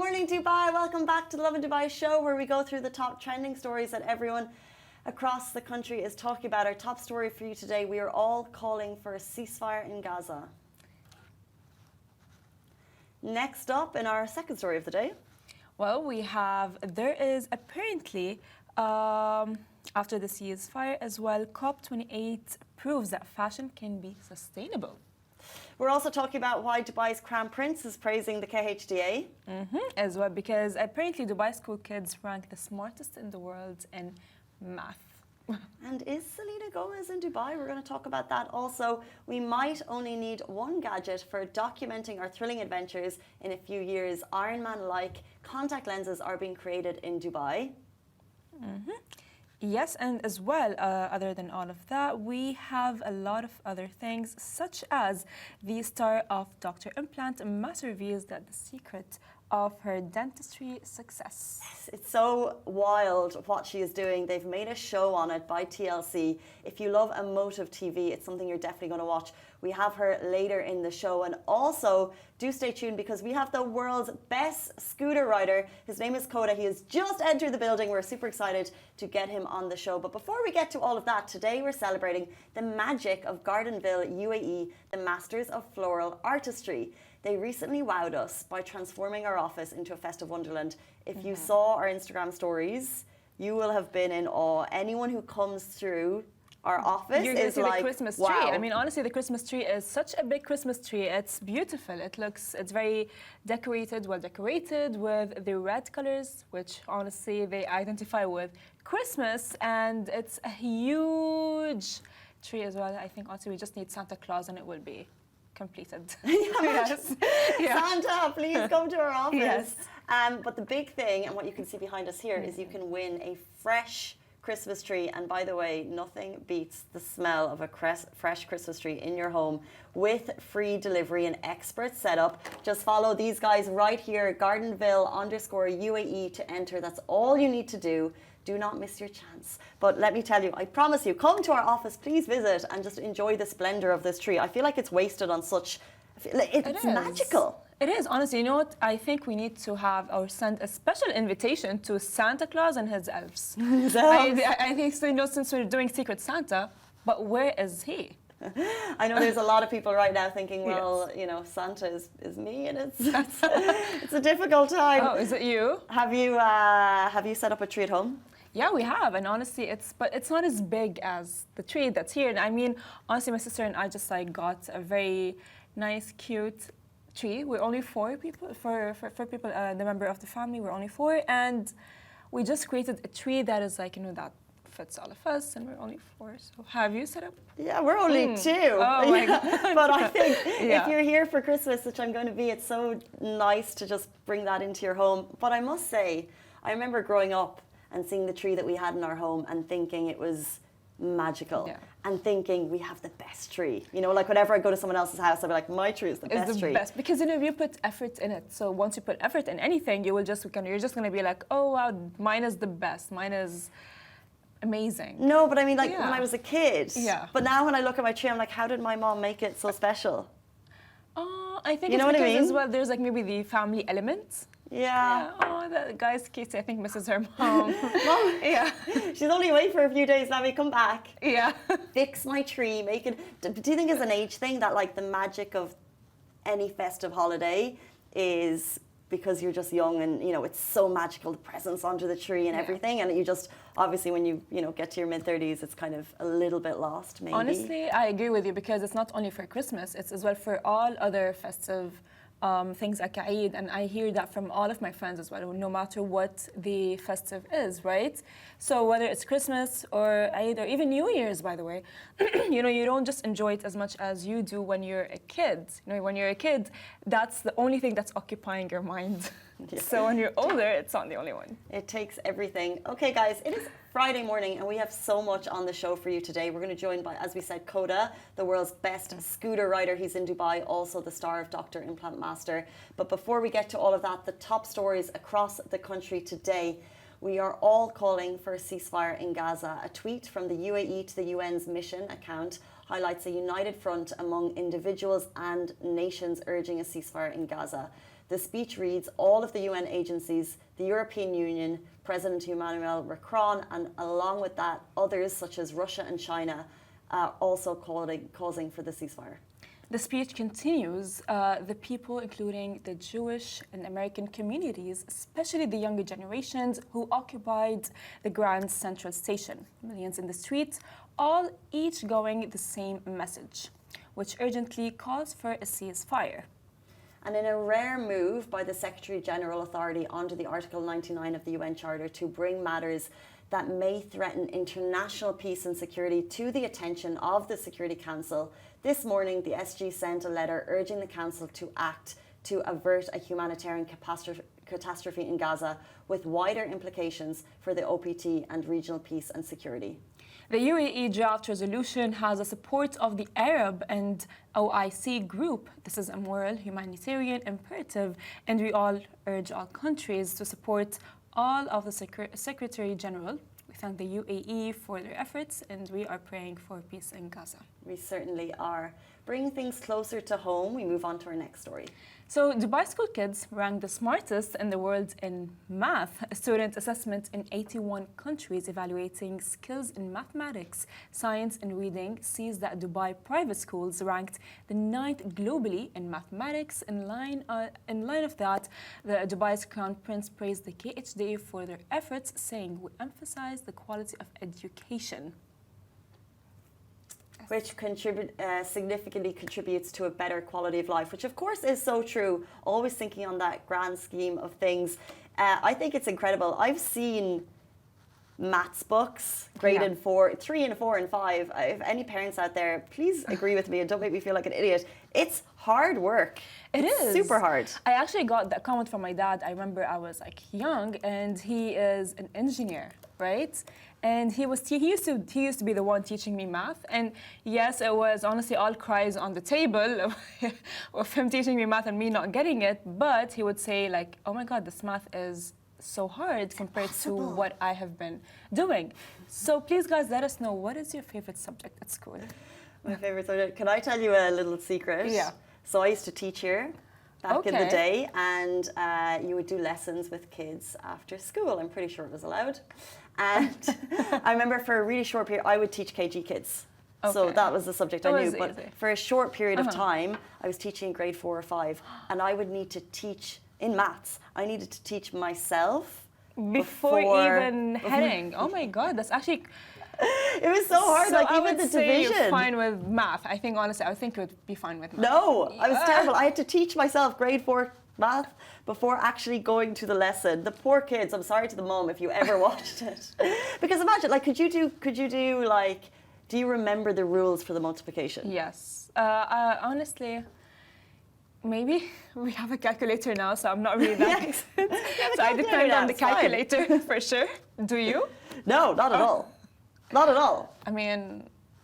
morning, Dubai. Welcome back to the Lovin Dubai show, where we go through the top trending stories that everyone across the country is talking about. Our top story for you today, we are all calling for a ceasefire in Gaza. Next up in our second story of the day. Well, there is apparently, after the ceasefire as well, COP28 proves that fashion can be sustainable. We're also talking about why Dubai's Crown Prince is praising the KHDA. As well, because apparently Dubai school kids rank the smartest in the world in math. And is Selena Gomez in Dubai? We're going to talk about that also. We might only need one gadget for documenting our thrilling adventures in a few years. Iron Man-like contact lenses are being created in Dubai. Yes, and as well, other than all of that, we have a lot of other things, such as the star of Dr. Implant Mass reveals that the secret of her dentistry success. It's so wild what she is doing. They've made a show on it by TLC. If you love emotive TV, it's something you're definitely going to watch. We have her later in the show. And also, do stay tuned because we have the world's best scooter rider. His name is Koda. He has just entered the building. We're super excited to get him on the show. But before we get to all of that, today we're celebrating the magic of Gardenville, UAE, the masters of floral artistry. They recently wowed us by transforming our office into a festive wonderland. If you saw our Instagram stories, you will have been in awe. Anyone who comes through our office You're going to is see like, the Christmas wow. tree. I mean, honestly, the Christmas tree is such a big Christmas tree. It's beautiful. It's very decorated, well decorated with the red colors, which honestly they identify with Christmas. And it's a huge tree as well. I think honestly we just need Santa Claus and it will be completed. Yes. Santa, please come to our office. Yes. But the big thing, and what you can see behind us here, is you can win a fresh Christmas tree. And by the way, nothing beats the smell of a fresh Christmas tree in your home with free delivery and expert setup. Just follow these guys right here, Gardenville_UAE to enter. That's all you need to do. Do not miss your chance. But let me tell you, I promise you, come to our office, please visit and just enjoy the splendor of this tree. I feel like it's wasted on such, it's magical. It is, honestly. You know what? I think we need to have or send a special invitation to Santa Claus and his elves. I think so, since we're doing Secret Santa, but where is he? I know there's a lot of people right now thinking, well, Santa is me, and it's a difficult time. Oh, is it you? Have you set up a tree at home? Yeah, we have, and honestly, it's not as big as the tree that's here. And I mean, honestly, my sister and I just got a very nice, cute tree. We're only 4 people, four people, the member of the family. We're only 4, and we just created a tree that is that fits all of us, and we're only 4. So have you set up? Yeah, we're only 2. Oh my God. But I think if you're here for Christmas, which I'm going to be, it's so nice to just bring that into your home. But I must say, I remember growing up and seeing the tree that we had in our home and thinking it was magical. Yeah. And thinking we have the best tree. Like whenever I go to someone else's house, I'll be like, my tree is the best tree. Best because you put effort in it. So once you put effort in anything, you're just going to be like, oh wow, mine is the best. Mine is amazing. No, but I mean, when I was a kid. Yeah. But now when I look at my tree, I'm like, how did my mom make it so special? I think you know it's what because I mean? as well, there's like maybe the family element. Yeah. Oh, that guy's Casey, I think misses her mom. Mom, yeah. She's only away for a few days. Now we come back. Yeah. Fix my tree. Make it. Do you think it's an age thing that like the magic of any festive holiday is because you're just young and it's so magical, the presents under the tree and everything, and you just obviously when you get to your mid-30s, it's kind of a little bit lost maybe. Honestly, I agree with you because it's not only for Christmas, it's as well for all other festive things like Eid, and I hear that from all of my friends as well, no matter what the festive is, right? So whether it's Christmas or Eid or even New Year's, by the way, you don't just enjoy it as much as you do when you're a kid. When you're a kid, that's the only thing that's occupying your mind. Yeah. So when you're older, it's not the only one. It takes everything. Okay, guys, it is Friday morning and we have so much on the show for you today. We're going to join by, as we said, Koda, the world's best scooter rider. He's in Dubai, also the star of Dr. Implant Master. But before we get to all of that, the top stories across the country today. We are all calling for a ceasefire in Gaza. A tweet from the UAE to the UN's mission account highlights a united front among individuals and nations urging a ceasefire in Gaza. The speech reads, all of the UN agencies, the European Union, President Emmanuel Macron, and along with that, others such as Russia and China, also causing for the ceasefire. The speech continues, the people, including the Jewish and American communities, especially the younger generations who occupied the Grand Central Station, millions in the streets, all each going the same message, which urgently calls for a ceasefire. And in a rare move by the Secretary General Authority under the Article 99 of the UN Charter to bring matters that may threaten international peace and security to the attention of the Security Council, this morning the SG sent a letter urging the Council to act to avert a humanitarian catastrophe in Gaza with wider implications for the OPT and regional peace and security. The UAE draft resolution has the support of the Arab and OIC group. This is a moral, humanitarian imperative, and we all urge all countries to support all of the Secretary General. We thank the UAE for their efforts, and we are praying for peace in Gaza. We certainly are. Bringing things closer to home, we move on to our next story. So, Dubai school kids ranked the smartest in the world in math. A student assessment in 81 countries evaluating skills in mathematics, science, and reading sees that Dubai private schools ranked the 9th globally in mathematics. In line of that, the Dubai's Crown Prince praised the KHD for their efforts, saying, "We emphasize the quality of education," which significantly contributes to a better quality of life, which of course is so true. Always thinking on that grand scheme of things. I think it's incredible. I've seen maths books, grade in 3 and 4 and 5. If any parents out there, please agree with me and don't make me feel like an idiot. It's hard work. It's super hard. I actually got that comment from my dad. I remember I was like young, and he is an engineer, right? And he used to be the one teaching me math. And yes, it was honestly all cries on the table of him teaching me math and me not getting it. But he would say like, "Oh my God, this math is so hard compared to what I have been doing." So please, guys, let us know, what is your favorite subject at school? My favorite subject. Can I tell you a little secret? Yeah. So I used to teach here back in the day, and you would do lessons with kids after school. I'm pretty sure it was allowed. And I remember for a really short period, I would teach KG kids. So that was the subject I knew. But for a short period of time, I was teaching grade 4 or 5, and I would need to teach in maths. I needed to teach myself before even heading. Oh my God, that's actually. It was so hard, So like I even would the say division. You're fine with math. I think honestly, I think you would be fine with math. No, I was terrible. I had to teach myself grade 4 math before actually going to the lesson. The poor kids. I'm sorry to the mum if you ever watched it, because imagine, like, could you do like, do you remember the rules for the multiplication? Yes. Honestly, maybe we have a calculator now, so I'm not really that. Yes. So I depend on the calculator for sure. Do you? No, not at all. Not at all. I mean,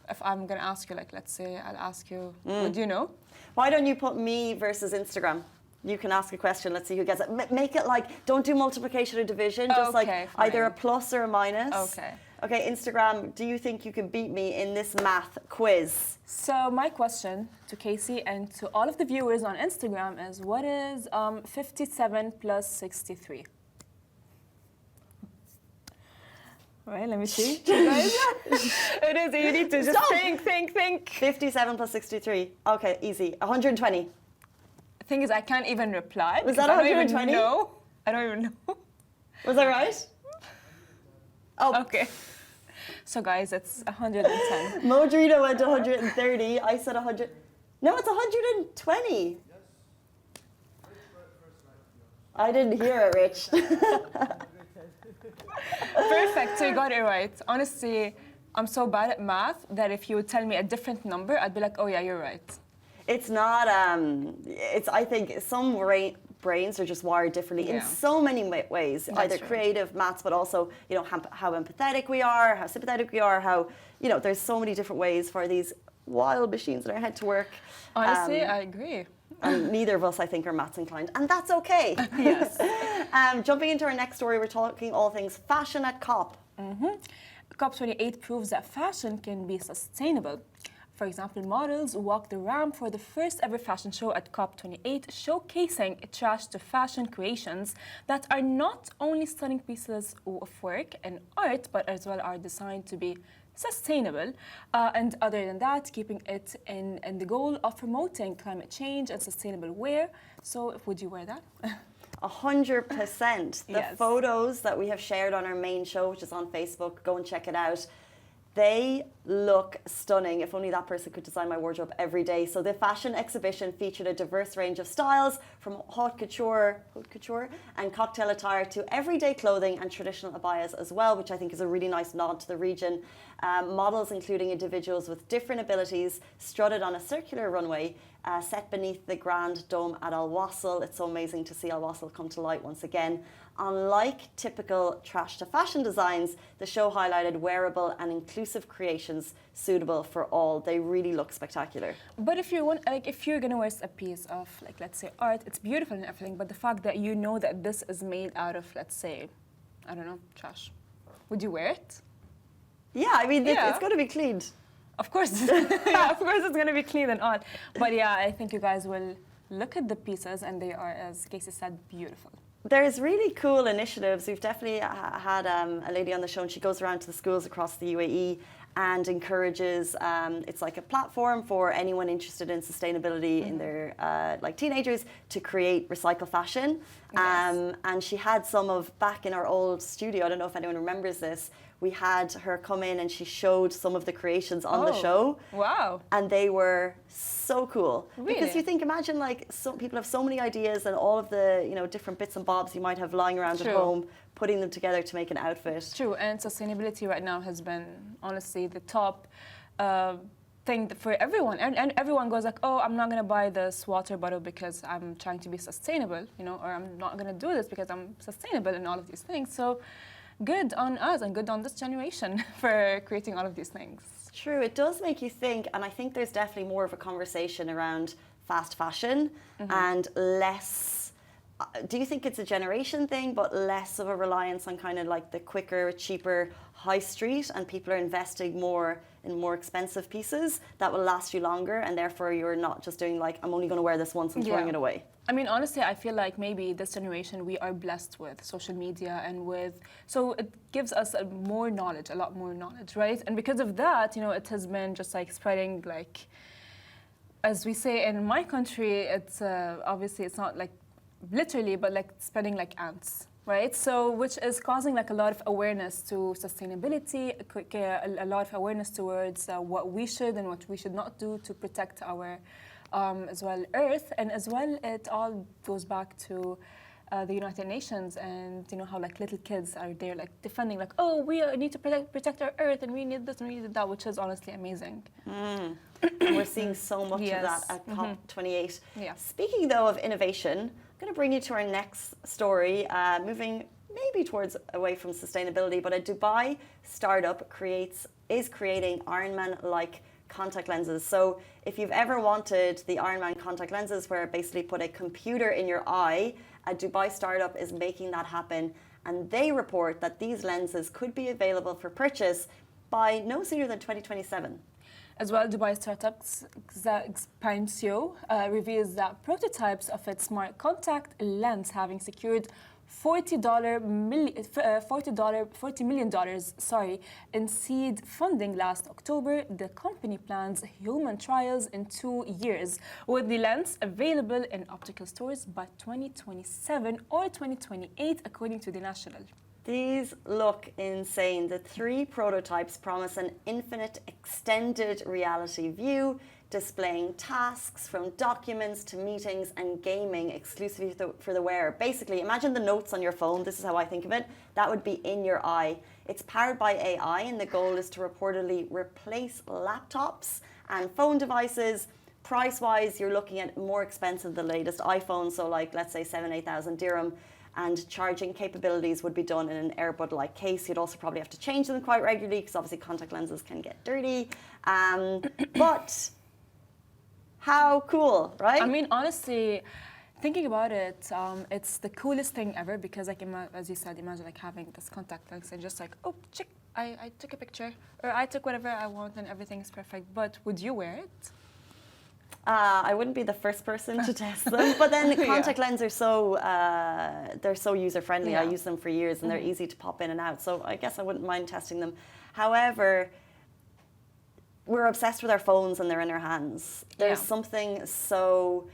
if I'm gonna ask you, like, let's say I'll ask you, would you know? Why don't you put me versus Instagram? You can ask a question. Let's see who gets it. Make it like, don't do multiplication or division. Just like either a plus or a minus. Okay. Okay, Instagram, do you think you can beat me in this math quiz? So my question to Casey and to all of the viewers on Instagram is, what is 57 plus 63? All right, let me see. You guys? It is, you need to just think. 57 plus 63. Okay, easy. 120. The thing is, I can't even reply. Was that 120? No, I don't even know. Was that right? Oh. Okay. So guys, it's 110. Modrina went to 130. I said 100. No, it's 120. I didn't hear it, Rich. Perfect, so you got it right. Honestly, I'm so bad at math that if you would tell me a different number, I'd be like, oh yeah, you're right. It's not, I think some brains are just wired differently in so many ways, either creative maths, but also, you know, how empathetic we are, how sympathetic we are, how, you know, there's so many different ways for these wild machines in our head to work. Honestly, I agree. And neither of us, I think, are maths inclined, and that's okay. Yes. Jumping into our next story, we're talking all things fashion at COP. COP28 proves that fashion can be sustainable. For example, models walked the ramp for the first ever fashion show at COP28, showcasing trash to fashion creations that are not only stunning pieces of work and art, but as well are designed to be sustainable. And other than that, keeping it in the goal of promoting climate change and sustainable wear. So would you wear that? 100%. The Yes. photos that we have shared on our main show, which is on Facebook, go and check it out. They look stunning. If only that person could design my wardrobe every day. So the fashion exhibition featured a diverse range of styles from haute couture and cocktail attire to everyday clothing and traditional abayas as well, which I think is a really nice nod to the region. Models, including individuals with different abilities, strutted on a circular runway set beneath the Grand Dome at Al Wasl. It's so amazing to see Al Wasl come to light once again. Unlike typical trash to fashion designs, the show highlighted wearable and inclusive creations suitable for all. They really look spectacular. But if you're gonna wear a piece of, like, let's say art, it's beautiful and everything, but the fact that you know that this is made out of, let's say, I don't know, trash, would you wear it? Yeah, I mean, Yeah. it's going to be cleaned. Of course, yeah, of course it's gonna be clean and all. But yeah, I think you guys will look at the pieces, and they are, as Casey said, beautiful. There's really cool initiatives. We've definitely had a lady on the show, and she goes around to the schools across the UAE and encourages, it's like a platform for anyone interested in sustainability in their like teenagers to create recycle fashion. Yes. And she had some of, back in our old studio, I don't know if anyone remembers this, we had her come in and she showed some of the creations on the show. Wow. And they were so cool. Really? Because you think, imagine like some people have so many ideas and all of the, you know, different bits and bobs you might have lying around True. at home, putting them together to make an outfit. True, and sustainability right now has been honestly the top thing for everyone. And everyone goes like, oh, I'm not gonna buy this water bottle because I'm trying to be sustainable, you know, or I'm not gonna do this because I'm sustainable and all of these things. So good on us and good on this generation for creating all of these things. True, it does make you think, and I think there's definitely more of a conversation around fast fashion and less. Do you think it's a generation thing, but less of a reliance on kind of like the quicker, cheaper high street, and people are investing more in more expensive pieces that will last you longer, and therefore you're not just doing like, I'm only going to wear this once and throwing it away? I mean, honestly, I feel like maybe this generation, we are blessed with social media and so it gives us a lot more knowledge, right? And because of that, you know, it has been just like spreading, like, as we say in my country, it's obviously it's not like literally, but like spreading like ants, right? So which is causing like a lot of awareness to sustainability, a lot of awareness towards what we should and what we should not do to protect our as well Earth, and as well it all goes back to the United Nations, and you know how like little kids are there like defending like, oh, we need to protect our Earth and we need this and we need that, which is honestly amazing. And we're seeing so much of that at COP28. Yeah. Speaking though of innovation, I'm going to bring you to our next story, moving maybe towards away from sustainability, but a Dubai startup is creating Ironman-like contact lenses. So if you've ever wanted the Ironman contact lenses, where basically put a computer in your eye, a Dubai startup is making that happen, and they report that these lenses could be available for purchase by no sooner than 2027. As well, Dubai startup Expansio reveals that prototypes of its smart contact lens having secured $40 million in seed funding last October. The company plans human trials in 2 years, with the lens available in optical stores by 2027 or 2028, according to the National. These look insane. The 3 prototypes promise an infinite extended reality view, displaying tasks from documents to meetings and gaming exclusively for the wearer. Basically, imagine the notes on your phone. This is how I think of it. That would be in your eye. It's powered by AI, and the goal is to reportedly replace laptops and phone devices. Price-wise, you're looking at more expensive than the latest iPhone, so like, let's say 8,000 dirham. And charging capabilities would be done in an Airbud-like case. You'd also probably have to change them quite regularly, because obviously contact lenses can get dirty. But how cool, right? I mean, honestly, Thinking about it, it's the coolest thing ever because, like, as you said, imagine like having this contact lens and just like, oh, check, I took a picture or I took whatever I want and everything is perfect. But would you wear it? I wouldn't be the first person to test them, but then contact lenses are so they're so user friendly. I use them for years, and they're easy to pop in and out. So I guess I wouldn't mind testing them. However, we're obsessed with our phones, and they're in our hands. There's something so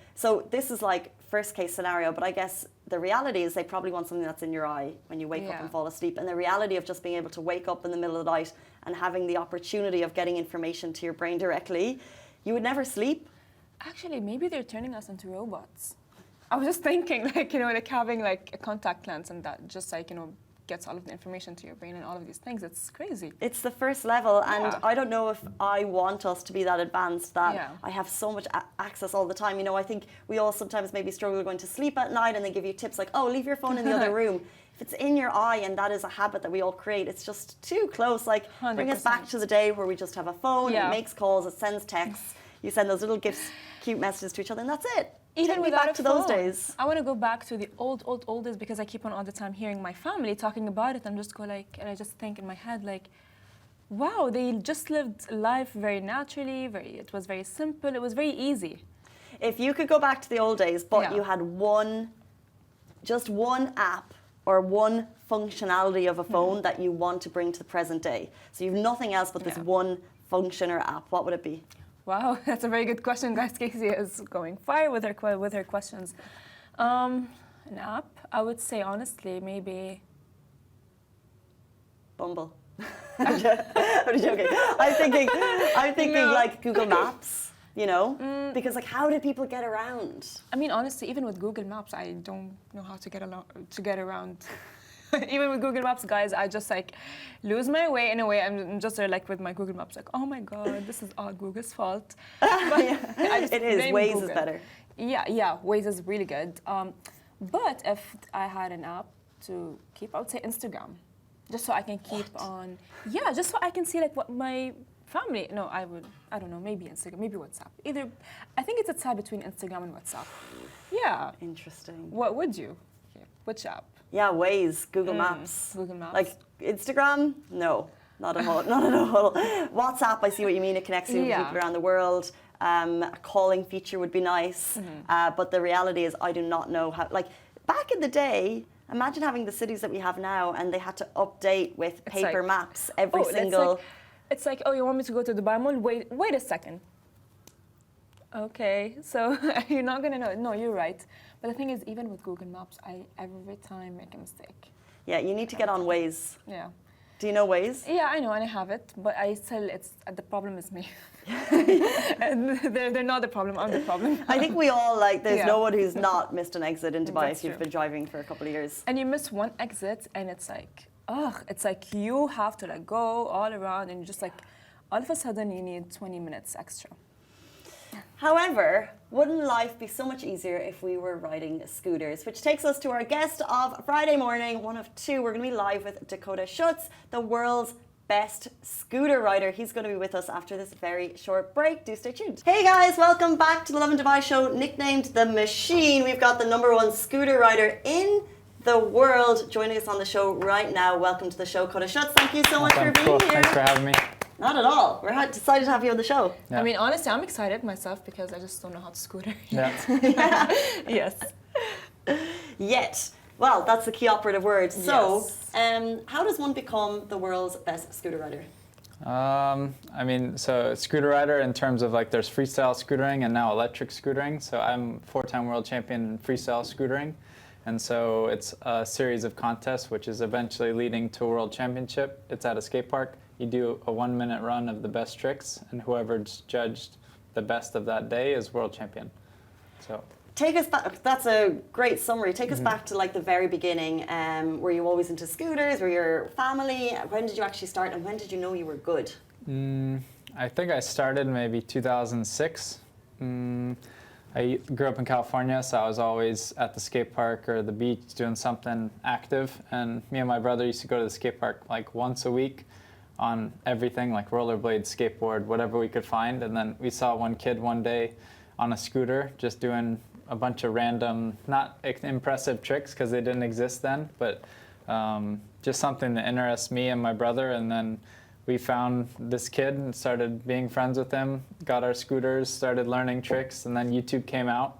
this is like first case scenario, but I guess the reality is they probably want something that's in your eye when you wake up and fall asleep. And the reality of just being able to wake up in the middle of the night and having the opportunity of getting information to your brain directly, you would never sleep. Actually, maybe they're turning us into robots. I was just thinking, like, you know, like having like a contact lens and that just like, you know, gets all of the information to your brain and all of these things. It's crazy. It's the first level, and I don't know if I want us to be that advanced that I have so much access all the time. You know, I think we all sometimes maybe struggle going to sleep at night, and they give you tips like, oh, leave your phone in the other room. If it's in your eye, and that is a habit that we all create, it's just too close. Like, 100%. Bring us back to the day where we just have a phone, it makes calls, it sends texts, you send those little gifts, cute messages to each other, and that's it. Even without back to those days. I want to go back to the old days because I keep on all the time hearing my family talking about it and just go like, and I just think in my head like, wow, they just lived life very naturally, it was very simple, it was very easy. If you could go back to the old days, but you had just one app or one functionality of a phone that you want to bring to the present day. So you have nothing else but this one function or app, what would it be? Wow, that's a very good question, guys. Casey is going fire with her questions. An app, I would say honestly, maybe Bumble. I'm joking. I'm thinking like Google Maps. You know, because like, how do people get around? I mean, honestly, even with Google Maps, I don't know how to get around. Even with Google Maps, guys, I just like lose my way in a way. I'm just like with my Google Maps, like, oh my God, this is all Google's fault. But it is. Waze Google. Is better. Yeah, Waze is really good. But if I had an app to keep, I would say Instagram, just so I can keep on. Yeah, just so I can see like what my family. No, I don't know. Maybe Instagram, maybe WhatsApp. Either, I think it's a tie between Instagram and WhatsApp. Yeah. Interesting. What would you? Which app? Yeah, Waze, Google Maps. Google Maps. Like Instagram? No, not at all. Not at all. WhatsApp, I see what you mean. It connects you with people around the world. A calling feature would be nice. But the reality is I do not know how, like back in the day, imagine having the cities that we have now and they had to update with paper maps every single... It's like, oh, you want me to go to Dubai Mall? Wait a second. Okay, so you're not going to know. No, you're right. But the thing is, even with Google Maps, I every time make a mistake. Yeah, you need to get on Waze. Yeah. Do you know Waze? Yeah, I know, and I have it, but I still, the problem is me. And they're not the problem, I'm the problem. I think we all, like, there's no one who's not missed an exit in Dubai if you've been driving for a couple of years. And you miss one exit, and it's like, it's like you have to, like, go all around, and just, like, all of a sudden you need 20 minutes extra. However, wouldn't life be so much easier if we were riding scooters? Which takes us to our guest of Friday morning, one of two. We're going to be live with Dakota Schutz, the world's best scooter rider. He's going to be with us after this very short break. Do stay tuned. Hey guys, welcome back to the Lovin Dubai show, nicknamed The Machine. We've got the #1 scooter rider in the world joining us on the show right now. Welcome to the show, Dakota Schutz. Thank you so much for being here. Thanks for having me. Not at all. We're decided to have you on the show. Yeah. I mean, honestly, I'm excited myself because I just don't know how to scooter yet. Yeah. Yes. Yet. Well, that's the key operative word. So, how does one become the world's best scooter rider? I mean, so scooter rider in terms of like there's freestyle scootering and now electric scootering. So I'm 4-time world champion in freestyle scootering. And so it's a series of contests, which is eventually leading to a world championship. It's at a skate park. You do a 1-minute run of the best tricks, and whoever's judged the best of that day is world champion. So take us back. That's a great summary. Take us back to like the very beginning. Were you always into scooters? Were your family? When did you actually start, and when did you know you were good? I think I started maybe 2006. I grew up in California, so I was always at the skate park or the beach doing something active. And me and my brother used to go to the skate park like once a week on everything, like rollerblades, skateboard, whatever we could find. And then we saw one kid one day on a scooter just doing a bunch of random, not impressive tricks because they didn't exist then, but just something that interests me and my brother. And then we found this kid and started being friends with him, got our scooters, started learning tricks, and then YouTube came out.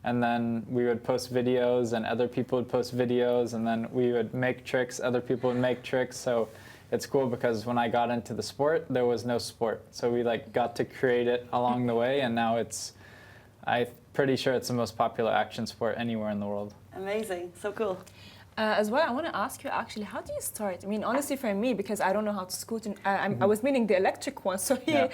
And then we would post videos and other people would post videos, and then we would make tricks, other people would make tricks. So it's cool because when I got into the sport, there was no sport. So we like got to create it along the way, and now I'm pretty sure it's the most popular action sport anywhere in the world. Amazing, so cool. As well, I want to ask you actually, how do you start? I mean, honestly, for me, because I don't know how to scoot, and I was meaning the electric one. So here,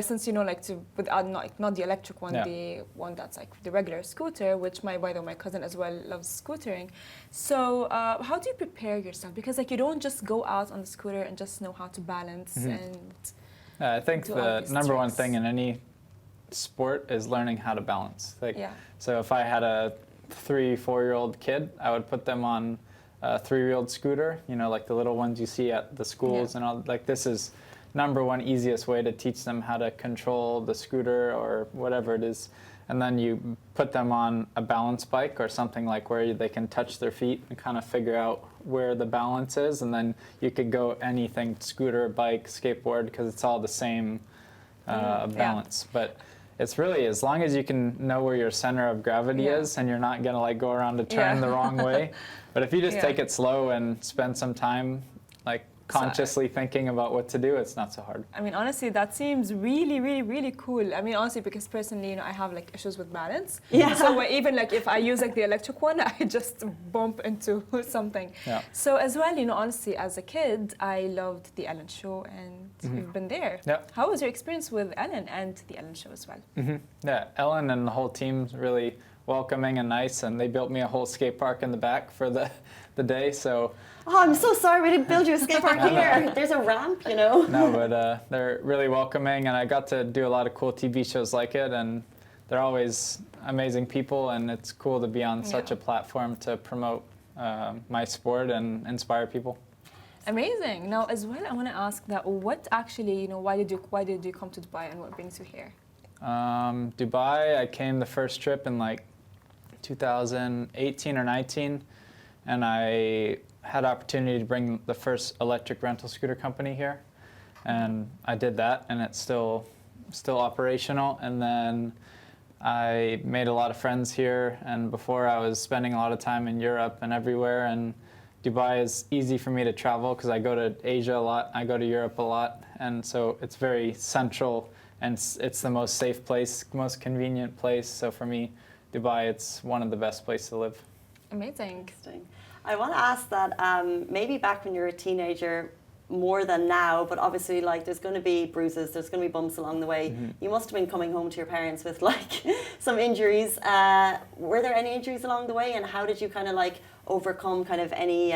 since like not the electric one, the one that's like the regular scooter, which by the way, my cousin as well loves scootering. So how do you prepare yourself? Because like you don't just go out on the scooter and just know how to balance and. I think the number one thing in any sport is learning how to balance. So if I had a 3-4-year-old kid, I would put them on a 3-wheeled scooter, like the little ones you see at the schools and all. Like this is number one easiest way to teach them how to control the scooter or whatever it is. And then you put them on a balance bike or something like where they can touch their feet and kind of figure out where the balance is. And then you could go anything, scooter, bike, skateboard, because it's all the same balance. But it's really, as long as you can know where your center of gravity is and you're not going to like go around a turn the wrong way. But if you just take it slow and spend some time like consciously thinking about what to do, it's not so hard. I mean, honestly, that seems really, really, really cool. I mean, honestly, because personally, I have like issues with balance. Yeah. So even like if I use like the electric one, I just bump into something. Yeah. So as well, honestly, as a kid, I loved the Ellen Show, and you've been there. Yeah. How was your experience with Ellen and the Ellen Show as well? Yeah, Ellen and the whole team's really welcoming and nice, and they built me a whole skate park in the back for the day. So. Oh, I'm so sorry we didn't build you a skate park here. There's a ramp, No, but they're really welcoming, and I got to do a lot of cool TV shows like it, and they're always amazing people, and it's cool to be on such a platform to promote my sport and inspire people. Amazing. Now, as well, I want to ask that what actually, why did you come to Dubai, and what brings you here? Dubai, I came the first trip in like 2018 or 19, and I had opportunity to bring the first electric rental scooter company here, and I did that, and it's still operational. And then I made a lot of friends here, and before I was spending a lot of time in Europe and everywhere, and Dubai is easy for me to travel because I go to Asia a lot, I go to Europe a lot, and so it's very central, and it's the most safe place, most convenient place. So for me, Dubai, it's one of the best places to live. Amazing. Interesting. I want to ask that maybe back when you were a teenager more than now, but obviously like there's going to be bruises, there's going to be bumps along the way. You must have been coming home to your parents with like some injuries. Were there any injuries along the way, and how did you kind of like overcome kind of any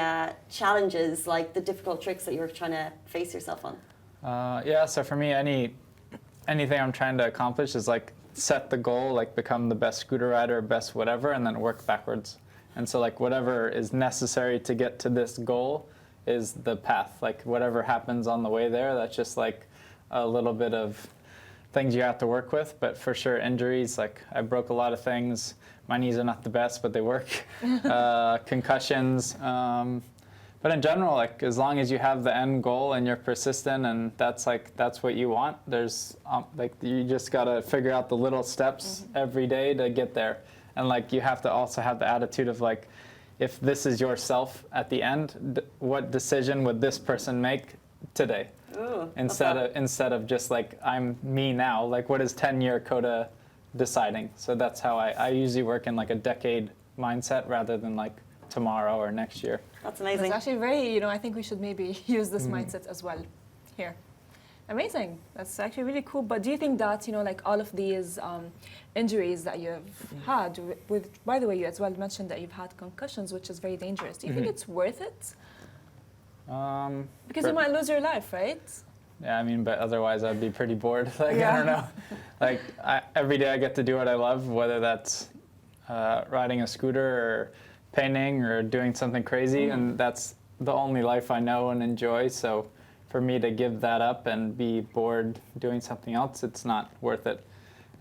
challenges, like the difficult tricks that you were trying to face yourself on? So for me, anything I'm trying to accomplish is like set the goal, like become the best scooter rider, best whatever, and then work backwards. And so like whatever is necessary to get to this goal is the path. Like whatever happens on the way there, that's just like a little bit of things you have to work with. But for sure, injuries, like I broke a lot of things. My knees are not the best, but they work. Concussions. But in general, like as long as you have the end goal and you're persistent, and that's what you want, there's like you just gotta figure out the little steps every day to get there. And like you have to also have the attitude of like, if this is yourself at the end, what decision would this person make today? Ooh, instead of just like I'm me now, like what is 10-year Coda deciding? So that's how I usually work in like a decade mindset rather than like tomorrow or next year. That's amazing. It's actually very, I think we should maybe use this mindset as well here. Amazing. That's actually really cool. But do you think that, like all of these injuries that you've had, by the way, you as well mentioned that you've had concussions, which is very dangerous. Do you think it's worth it? Because you might lose your life, right? Yeah, I mean, but otherwise I'd be pretty bored. Like, I don't know. Like, every day I get to do what I love, whether that's riding a scooter or painting or doing something crazy, and that's the only life I know and enjoy. So for me to give that up and be bored doing something else, it's not worth it.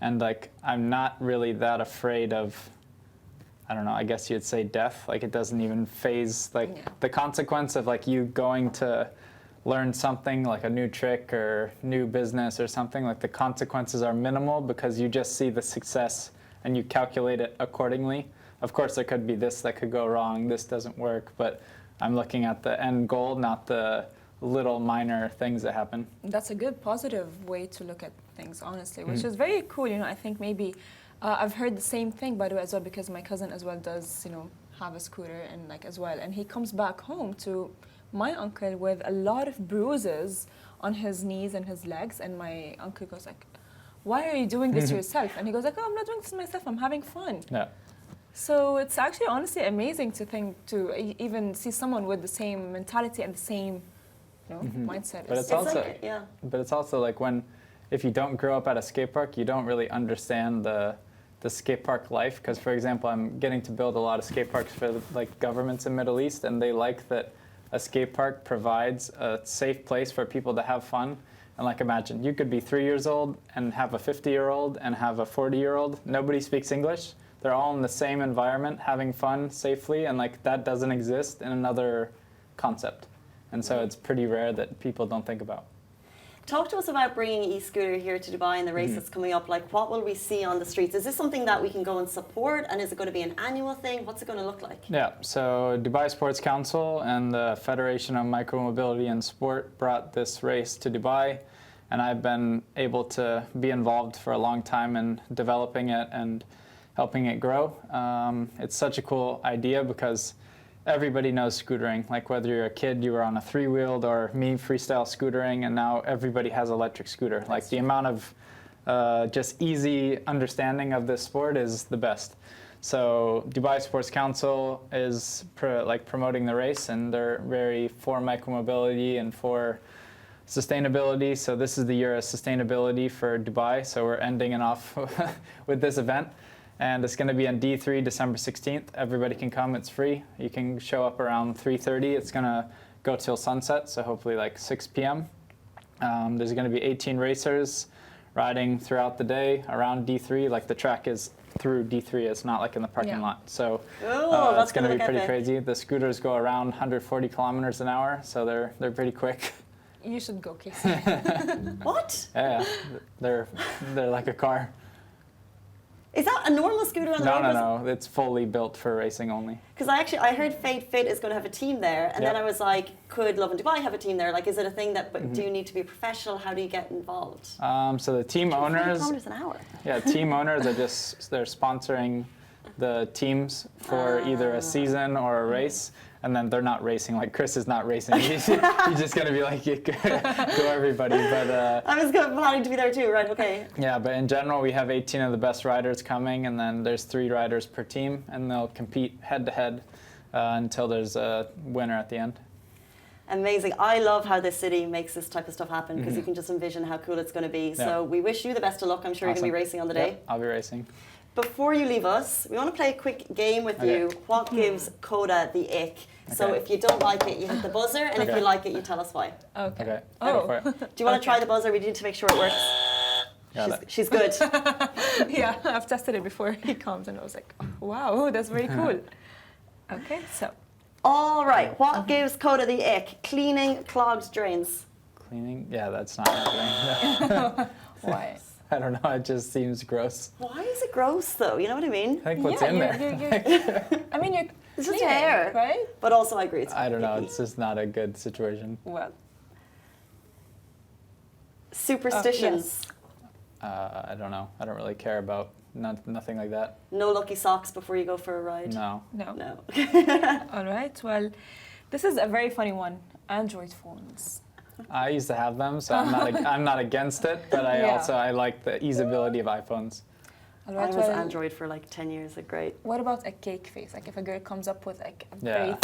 And like, I'm not really that afraid of I don't know, I guess you'd say death. Like, it doesn't even phase, like, the consequence of, like, you going to learn something, like a new trick or new business or something, like, the consequences are minimal because you just see the success and you calculate it accordingly. Of course, there could be this that could go wrong, this doesn't work, but I'm looking at the end goal, not the little minor things that happen. That's a good positive way to look at things, honestly, which is very cool. You know, I think maybe I've heard the same thing, by the way, as well, because my cousin as well does, you know, have a scooter and like as well, and he comes back home to my uncle with a lot of bruises on his knees and his legs, and my uncle goes like, "Why are you doing this to yourself?" And he goes like, "Oh, I'm not doing this to myself. I'm having fun." Yeah. So it's actually honestly amazing to think to even see someone with the same mentality and the same, you know, mindset. But it's also, like, yeah. but it's also like if you don't grow up at a skate park, you don't really understand the skate park life. Because, for example, I'm getting to build a lot of skate parks for like governments in Middle East, and they like that a skate park provides a safe place for people to have fun. And like, imagine you could be 3 years old and have a 50-year-old and have a 40-year-old. Nobody speaks English. They're all in the same environment, having fun safely, and like that doesn't exist in another concept. And so it's pretty rare that people don't think about. Talk to us about bringing e-scooter here to Dubai and the race that's coming up. Like, what will we see on the streets? Is this something that we can go and support? And is it going to be an annual thing? What's it going to look like? Yeah, so Dubai Sports Council and the Federation of Micromobility and Sport brought this race to Dubai. And I've been able to be involved for a long time in developing it and helping it grow. It's such a cool idea because everybody knows scootering. Like, whether you're a kid, you were on a three-wheeled, or me, freestyle scootering, and now everybody has electric scooter. Like, the amount of just easy understanding of this sport is the best. So Dubai Sports Council is promoting the race, and they're very for micromobility and for sustainability. So this is the year of sustainability for Dubai. So we're ending it off with this event. And it's going to be on D3, December 16th. Everybody can come. It's free. You can show up around 3:30. It's going to go till sunset, so hopefully like 6 p.m. There's going to be 18 racers riding throughout the day around D3. Like, the track is through D3. It's not like in the parking lot. So it's going to be pretty crazy. The scooters go around 140 kilometers an hour, so they're pretty quick. You should go, Casey. What? Yeah, they're like a car. Is that a normal scooter on the road? No. It's fully built for racing only. Because I heard Fade Fit is going to have a team there, and then I was like, could Lovin Dubai have a team there? Like, is it a thing that? But do you need to be a professional? How do you get involved? So the team owners. Kilometers an hour. Yeah, team owners are they're sponsoring the teams for either a season or a race. And then they're not racing. Like, Chris is not racing. He's just going to be like, go everybody. But I was planning to be there too, right? Okay. Yeah, but in general, we have 18 of the best riders coming, and then there's 3 riders per team, and they'll compete head-to-head until there's a winner at the end. Amazing. I love how this city makes this type of stuff happen, because you can just envision how cool it's going to be. Yeah. So we wish you the best of luck. I'm sure you're going to be racing on the day. Yep, I'll be racing. Before you leave us, we want to play a quick game with you. What gives Coda the ick? So if you don't like it, you hit the buzzer, and if you like it, you tell us why. Okay. Go for it. Do you want to try the buzzer? We need to make sure it works. She's good. Yeah, I've tested it before he comes, and I was like, oh, wow, that's very cool. Okay, so. All right. What gives Coda the ick? Cleaning clogged drains. Cleaning? Yeah, that's not happening. Why? I don't know. It just seems gross. Why is it gross, though? You know what I mean? I think what's in there. I mean, you're It's just cleaning, hair, right? But also, I agree. It's I don't know. It's just not a good situation. Well. Superstitions. I don't know. I don't really care about nothing like that. No lucky socks before you go for a ride. No. No. All right. Well, this is a very funny one. Android phones. I used to have them, so I'm not against it, but I like the easability of iPhones. All right, I was Android for like 10 years. Like, great. What about a cake face? Like, if a girl comes up with like a Yeah.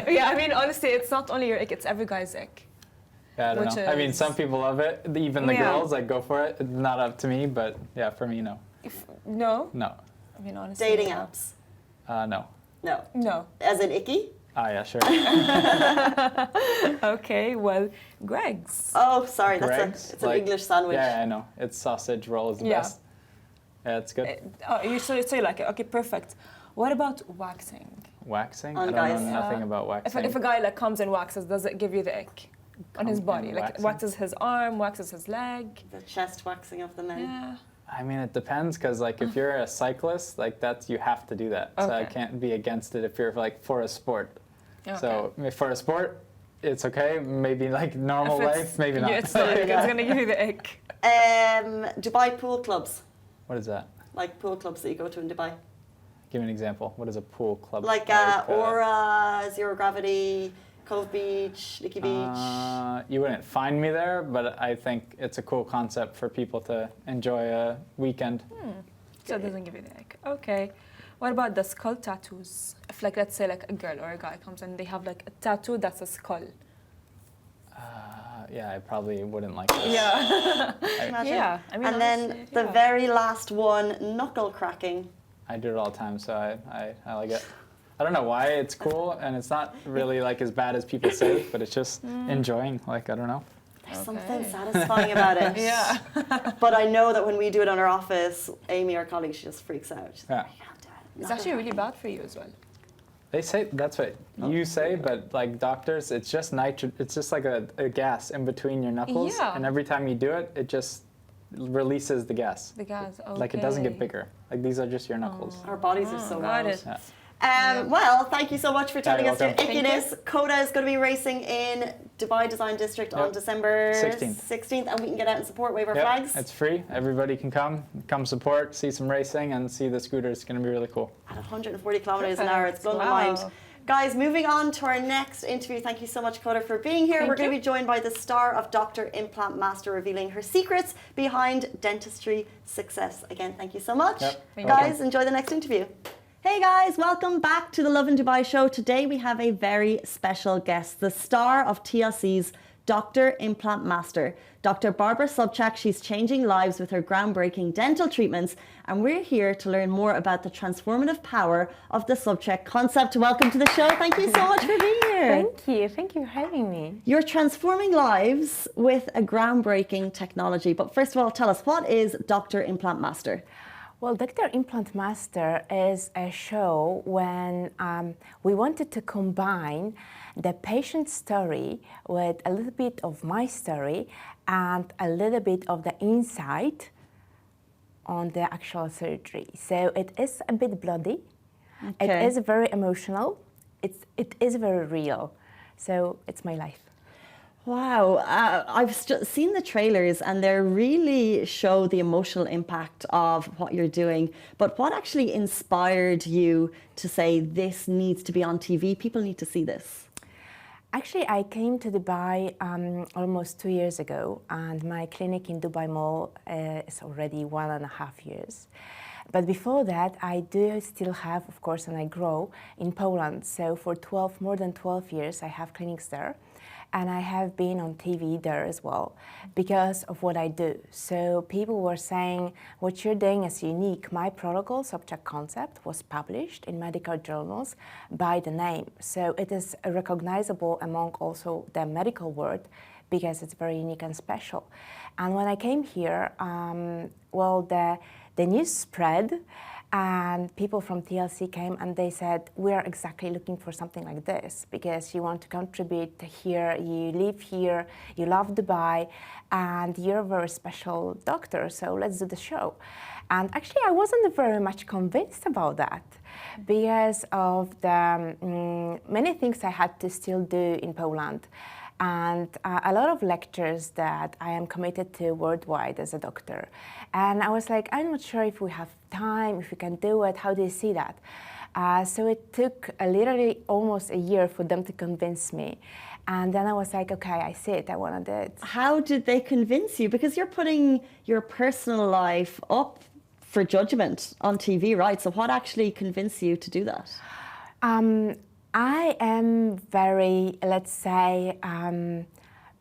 very yeah, I mean, honestly, it's not only your ick, it's every guy's ick. Yeah, I don't know. I mean, some people love it. Even the girls, like, go for it. It's not up to me, but yeah, for me, no. No? No. I mean, honestly. Dating apps. No. No. No. As in icky? Ah, yeah, sure. Okay, well, Greg's. Oh, sorry. Greg's? It's an English sandwich. Yeah, I know. It's sausage roll is the best. Yeah, it's good. So you like it. Okay, perfect. What about waxing? Waxing? On I guys. don't know nothing about waxing. If a guy like comes and waxes, does it give you the ick on his Come body? and Like waxing? waxes his arm, waxes his leg. The chest waxing of the men. Yeah. I mean, it depends, because like if you're a cyclist, like you have to do that. So I Okay. can't be against it if you're like for a sport. Okay. So for a sport, it's okay. Maybe like normal If it's- life, maybe not. Yeah, it's gonna give you the ick. Dubai pool clubs. What is that? Like pool clubs that you go to in Dubai. Give me an example. What is a pool club? Like Aura, Zero Gravity, Cove Beach, Nikki Beach. You wouldn't find me there, but I think it's a cool concept for people to enjoy a weekend. So it doesn't give you the ick. Okay. What about the skull tattoos? If like let's say like a girl or a guy comes and they have like a tattoo that's a skull. Yeah, I probably wouldn't like this. Yeah. Imagine. Yeah. I mean, And then honestly, the yeah. very last one, knuckle cracking. I do it all the time, so I like it. I don't know why it's cool, and it's not really like as bad as people say, but it's just enjoying. Like, I don't know. There's Okay. something satisfying about it. Yeah. But I know that when we do it in our office, Amy, our colleague, she just freaks out. She's Yeah. like, I can't do it. It's actually really bad for you as well. They say that's what you say, but like doctors, it's just it's just like a gas in between your knuckles, Yeah. and every time you do it, it just releases the gas. The gas. Okay. Like it doesn't get bigger. Like these are just your knuckles. Our bodies are so got wild. it. Yeah. Well, thank you so much for telling you're us your welcome. Thank ickiness. Coda is going to be racing in Dubai Design District on Yep. December 16th. and we can get out and support, wave our Yep, flags. it's free. Everybody can come support, see some racing, and see the scooter. It's going to be really cool. At 140 kilometers an hour, it's blown my Wow. mind. Guys, moving on to our next interview. Thank you so much, Coda, for being here. Thank We're going to you. be joined by the star of Dr. Implant Master, revealing her secrets behind dentistry success. Again, thank you so much. Yep, Thank Guys, enjoy the next interview. Hey guys, welcome back to the Lovin Dubai show. Today we have a very special guest, the star of TLC's Dr. Implant Master, Dr. Barbara Sobchak. She's changing lives with her groundbreaking dental treatments, and we're here to learn more about the transformative power of the Sobchak concept. Welcome to the show. Thank you so much for being here. Thank you for having me. You're transforming lives with a groundbreaking technology. But first of all, tell us, what is Dr. Implant Master? Well, Dr. Implant Master is a show when we wanted to combine the patient story with a little bit of my story and a little bit of the insight on the actual surgery. So it is a bit bloody. Okay. It is very emotional. It is very real. So it's my life. Wow, I've seen the trailers and they really show the emotional impact of what you're doing. But what actually inspired you to say this needs to be on TV? People need to see this. Actually, I came to Dubai almost 2 years ago, and my clinic in Dubai Mall is already 1.5 years. But before that, I do still have, of course, and I grow in Poland. So for more than 12 years, I have clinics there. And I have been on TV there as well because of what I do. So people were saying, what you're doing is unique. My protocol, Sobchak concept, was published in medical journals by the name. So it is recognizable among also the medical world because it's very unique and special. And when I came here, well, the news spread, and people from TLC came and they said, we are exactly looking for something like this because you want to contribute here, you live here, you love Dubai, and you're a very special doctor, so let's do the show. And actually, I wasn't very much convinced about that because of the many things I had to still do in Poland. And a lot of lectures that I am committed to worldwide as a doctor. And I was like, I'm not sure if we have time, if we can do it, how do you see that? So it took literally almost a year for them to convince me. And then I was like, okay, I see it, I want to do it. How did they convince you? Because you're putting your personal life up for judgment on TV, right? So what actually convinced you to do that? I am very, let's say,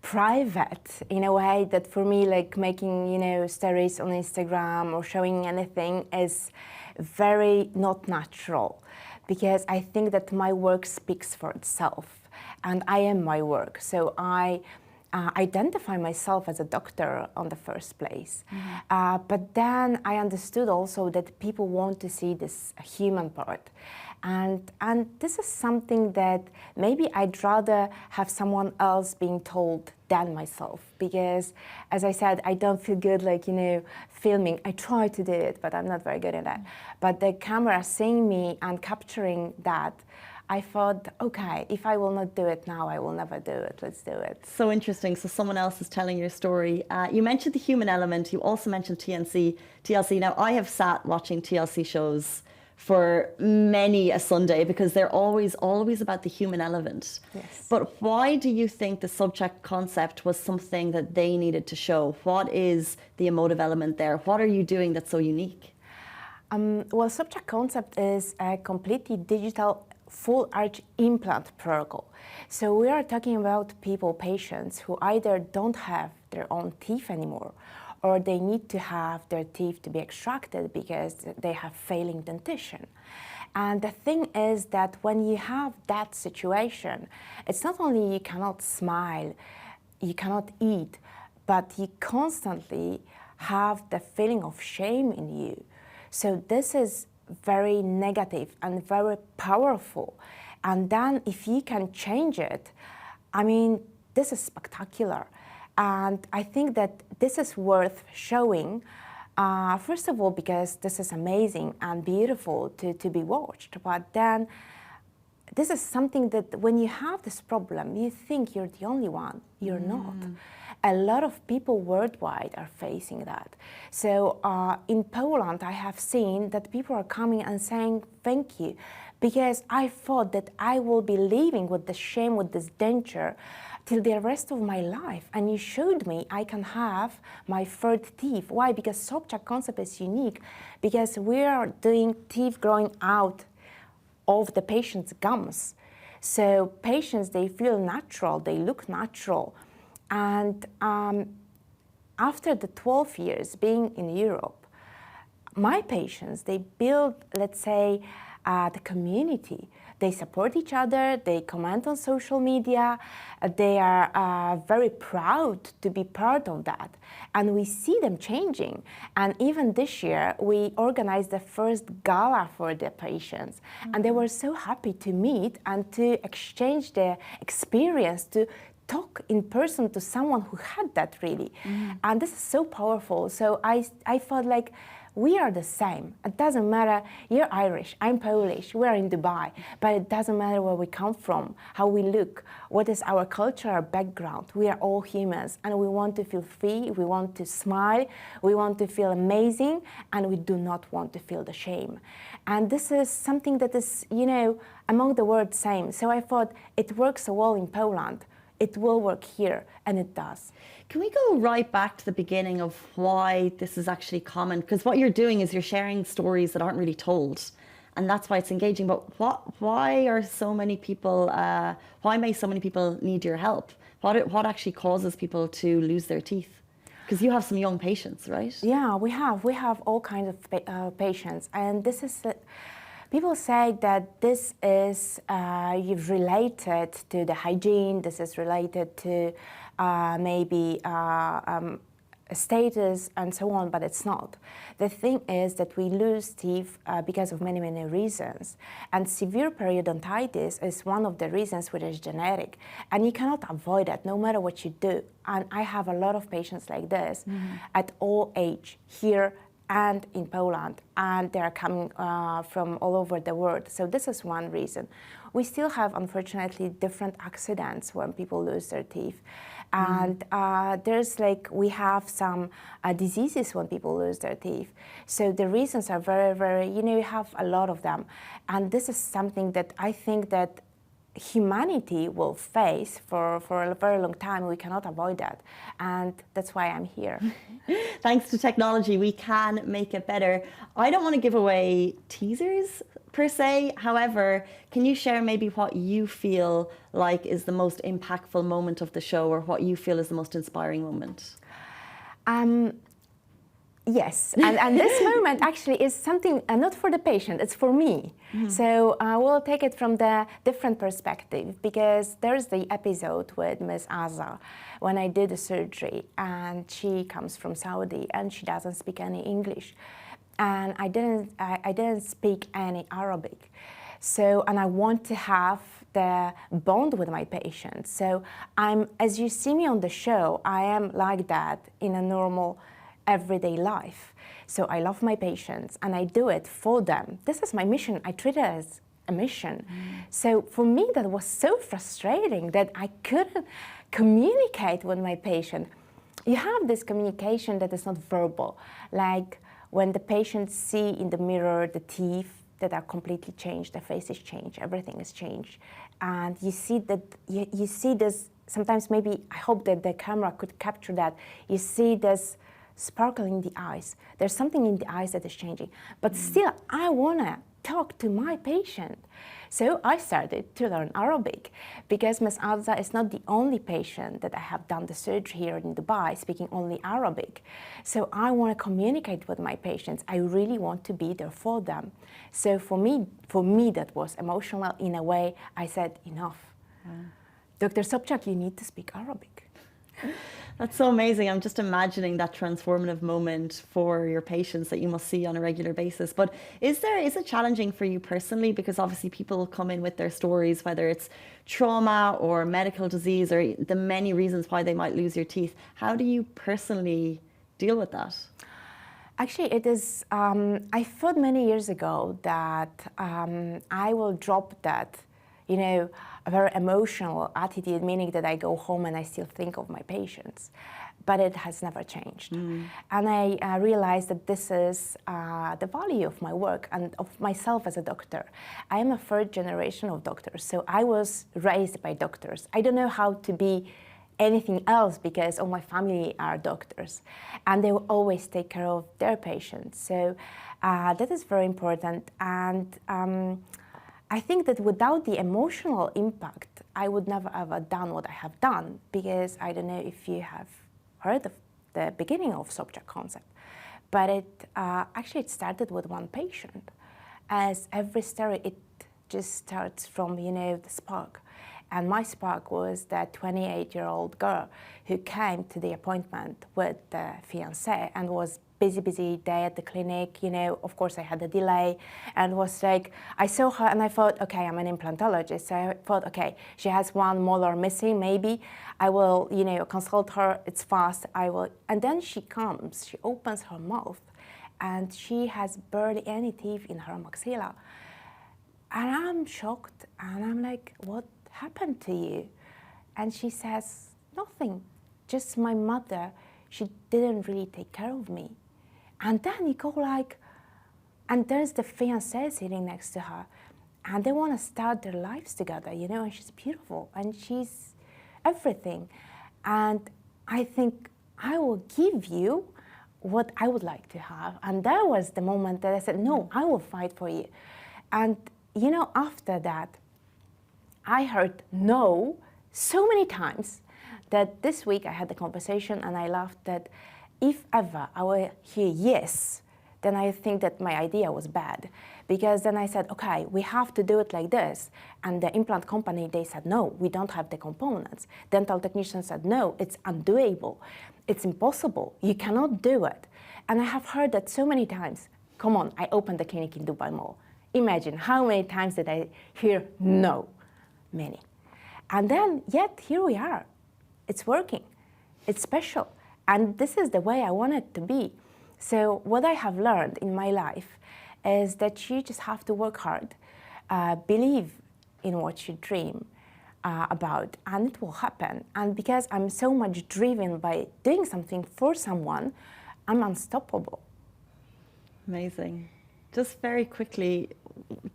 private in a way that for me, like making, stories on Instagram or showing anything is very not natural because I think that my work speaks for itself and I am my work. So I identify myself as a doctor on the first place. But then I understood also that people want to see this human part. And this is something that maybe I'd rather have someone else being told than myself, because as I said, I don't feel good like, filming. I try to do it, but I'm not very good at that. But the camera seeing me and capturing that, I thought, okay, if I will not do it now, I will never do it. Let's do it. So interesting. So someone else is telling your story. You mentioned the human element. You also mentioned TLC. Now, I have sat watching TLC shows for many a Sunday because they're always about the human element. Yes. But why do you think the subject concept was something that they needed to show? What is the emotive element there? What are you doing that's so unique? Well, subject concept is a completely digital full arch implant protocol. So we are talking about patients who either don't have their own teeth anymore, or they need to have their teeth to be extracted because they have failing dentition. And the thing is that when you have that situation, it's not only you cannot smile, you cannot eat, but you constantly have the feeling of shame in you. So this is very negative and very powerful. And then if you can change it, I mean, this is spectacular. And I think that this is worth showing, first of all, because this is amazing and beautiful to be watched. But then this is something that when you have this problem, you think you're the only one. You're not. A lot of people worldwide are facing that. So in Poland, I have seen that people are coming and saying, thank you, because I thought that I will be living with the shame, with this denture, till the rest of my life. And you showed me I can have my third teeth. Why? Because subject concept is unique, because we are doing teeth growing out of the patient's gums. So patients, they feel natural, they look natural. And after the 12 years being in Europe, my patients, they build, let's say, the community. They support each other, they comment on social media, they are very proud to be part of that. And we see them changing. And even this year, we organized the first gala for the patients. And they were so happy to meet and to exchange their experience, to talk in person to someone who had that really. And this is so powerful. So I felt like we are the same. It doesn't matter, you're Irish, I'm Polish, we're in Dubai, but it doesn't matter where we come from, how we look, what is our cultural background. We are all humans and we want to feel free, we want to smile, we want to feel amazing, and we do not want to feel the shame. And this is something that is, among the world same. So I thought it works so well in Poland, it will work here, and it does. Can we go right back to the beginning of why this is actually common? Because what you're doing is you're sharing stories that aren't really told, and that's why it's engaging. But why are so many people, why may so many people need your help? What actually causes people to lose their teeth? Because you have some young patients, right? Yeah, we have all kinds of patients, and this is people say that this is related to the hygiene, this is related to maybe status and so on, but it's not. The thing is that we lose teeth because of many, many reasons. And severe periodontitis is one of the reasons which is genetic. And you cannot avoid it no matter what you do. And I have a lot of patients like this at all age here and in Poland, and they're coming from all over the world. So this is one reason. We still have, unfortunately, different accidents when people lose their teeth. And we have some diseases when people lose their teeth. So the reasons are very, very, you have a lot of them. And this is something that I think that humanity will face for a very long time. We cannot avoid that. And that's why I'm here. Thanks to technology, we can make it better. I don't want to give away teasers per se. However, can you share maybe what you feel like is the most impactful moment of the show, or what you feel is the most inspiring moment? Yes, and this moment actually is something not for the patient, it's for me. So we'll take it from the different perspective, because there's the episode with Ms. Gaza when I did the surgery, and she comes from Saudi and she doesn't speak any English, and I didn't speak any Arabic. So, and I want to have the bond with my patients. So as you see me on the show, I am like that in a normal everyday life. So I love my patients and I do it for them. This is my mission. I treat it as a mission. So for me, that was so frustrating that I couldn't communicate with my patient. You have this communication that is not verbal, like when the patients see in the mirror the teeth that are completely changed, the face is changed, everything is changed. And you see that, you see this, sometimes maybe, I hope that the camera could capture that, you see this sparkle in the eyes. There's something in the eyes that is changing. But still, I want to talk to my patient. So I started to learn Arabic, because Ms. Gaza is not the only patient that I have done the surgery here in Dubai speaking only Arabic. So I want to communicate with my patients. I really want to be there for them. So for me that was emotional in a way. I said, enough. Dr. Sobchak, you need to speak Arabic. That's so amazing. I'm just imagining that transformative moment for your patients that you must see on a regular basis. But is it challenging for you personally? Because obviously people come in with their stories, whether it's trauma or medical disease or the many reasons why they might lose your teeth. How do you personally deal with that? Actually, it is, I thought many years ago that I will drop that, you know, a very emotional attitude, meaning that I go home and I still think of my patients. But it has never changed. And I realized that this is the value of my work and of myself as a doctor. I am a third generation of doctors, so I was raised by doctors. I don't know how to be anything else because all my family are doctors. And they will always take care of their patients. So that is very important. And I think that without the emotional impact, I would never ever done what I have done, because I don't know if you have heard of the beginning of Sobchak concept, but it actually started with one patient. As every story, it just starts from, you know, the spark. And my spark was that 28-year-old girl who came to the appointment with the fiancé and was busy day at the clinic, you know, of course I had a delay, and was like, I saw her and I thought, okay, I'm an implantologist, so I thought, okay, she has one molar missing, maybe I will, you know, consult her, it's fast, I will. And then she comes, she opens her mouth, and she has barely any teeth in her maxilla. And I'm shocked, and I'm like, what happened to you? And she says, nothing, just my mother, she didn't really take care of me. And then you go like, and there's the fiancé sitting next to her, and they want to start their lives together, you know, and she's beautiful, and she's everything. And I think, I will give you what I would like to have. And that was the moment that I said, no, I will fight for you. And, you know, after that, I heard no so many times that this week I had the conversation and I laughed that if ever I will hear yes, then I think that my idea was bad. Because then I said, okay, we have to do it like this. And the implant company, they said, no, we don't have the components. Dental technicians said, no, it's undoable. It's impossible. You cannot do it. And I have heard that so many times. Come on, I opened the clinic in Dubai Mall. Imagine how many times did I hear no? Many. And then, yet, here we are. It's working. It's special. And this is the way I want it to be. So what I have learned in my life is that you just have to work hard, believe in what you dream about, and it will happen. And because I'm so much driven by doing something for someone, I'm unstoppable. Amazing. Just very quickly,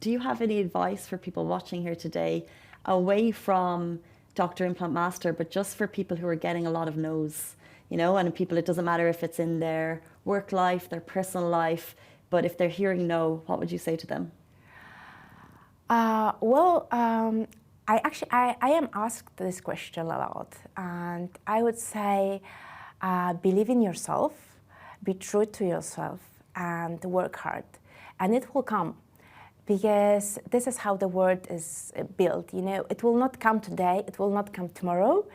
do you have any advice for people watching here today, away from Dr. Implant Master, but just for people who are getting a lot of no's? You know, and people, it doesn't matter if it's in their work life, their personal life, but if they're hearing no, what would you say to them? I am asked this question a lot, and I would say, believe in yourself, be true to yourself and work hard. And it will come, because this is how the world is built. You know, it will not come today, it will not come tomorrow.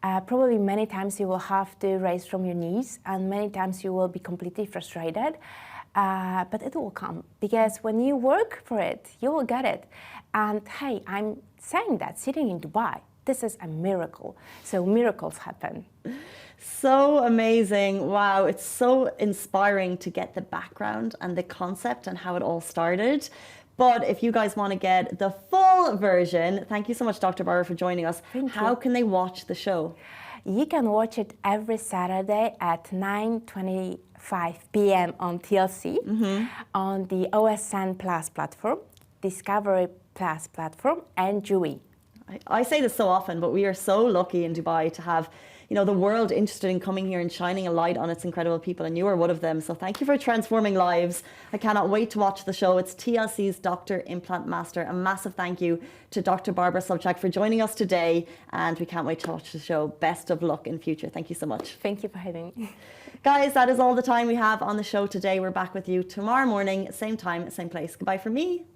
Probably many times you will have to rise from your knees, and many times you will be completely frustrated. But it will come, because when you work for it, you will get it. And hey, I'm saying that sitting in Dubai, this is a miracle. So miracles happen. So amazing. Wow, it's so inspiring to get the background and the concept and how it all started. But if you guys want to get the full version, thank you so much, Dr. Barber, for joining us. How can they watch the show? You can watch it every Saturday at 9:25 p.m. on TLC, on the OSN Plus platform, Discovery Plus platform, and Jui. I say this so often, but we are so lucky in Dubai to have, you know, the world interested in coming here and shining a light on its incredible people, and you are one of them. So thank you for transforming lives. I cannot wait to watch the show. It's TLC's Dr. Implant Master. A massive thank you to Dr. Barbara Sobczak for joining us today, and we can't wait to watch the show. Best of luck in future. Thank you so much. Thank you for having me. Guys, that is all the time we have on the show today. We're back with you tomorrow morning, same time, same place. Goodbye from me.